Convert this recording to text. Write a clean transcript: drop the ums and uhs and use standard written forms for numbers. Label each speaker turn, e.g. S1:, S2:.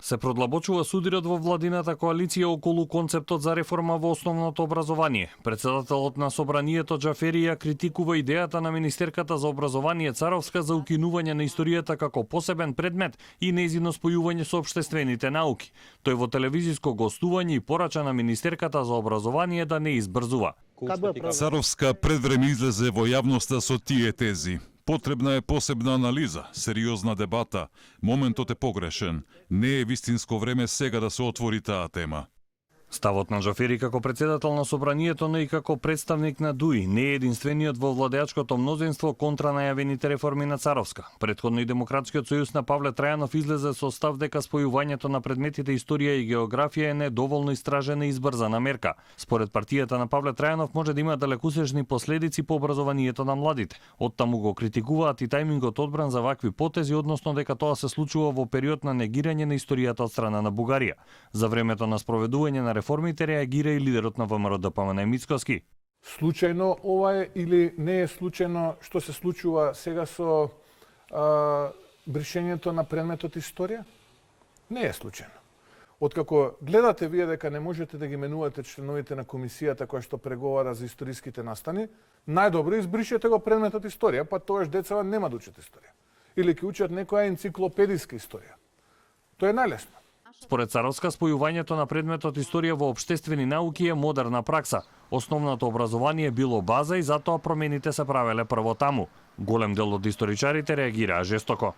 S1: Се продлабочува судирот во владината коалиција околу концептот за реформа во основното образование. Председателот на Собранието Џаферија критикува идејата на министерката за образование Царовска за укинување на историјата како посебен предмет и нејзино спојување со општествените науки. Тој во телевизиско гостување и порача на министерката за образование да не избрзува.
S2: Царовска пред време излезе во јавноста со тие тези. Потребна е посебна анализа, сериозна дебата. Моментот е погрешен. Не е вистинско време сега да се отвори таа тема.
S1: Ставот на Џафери како председател на Собранието, но и како представник на ДУИ, не е единствениот во владеачкото мнозинство контра најавените реформи на Царовска. Претходно и Демократскиот сојуз на Павле Трајанов излезе со став дека спојувањето на предметите историја и географија е недоволно истражена и избрзана мерка. Според партијата на Павле Трајанов може да има далекусечни последици по образованието на младите. Оттаму го критикуваат и тајмингот одбран за вакви потези, односно дека тоа се случува во период на негирање на историјата од страна на Бугарија. За времето на спроведување на реформите реагира и лидерот на ВМРО ДПМН Мицкоски.
S3: Случајно ова е или не е случајно што се случува сега со бришењето на предметот историја? Не е случајно. Откако гледате вие дека не можете да ги менувате членовите на комисијата која што преговара за историските настани, најдобро избришете го предметот историја, па тогаш децава нема да учат историја. Или ќе учат некоја енциклопедиска историја. Тоа е најлесно.
S1: Според Царовска, спојувањето на предметот историја во општествени науки е модерна пракса. Основното образование било база и затоа промените се правеле прво таму. Голем дел од историчарите реагираа жестоко.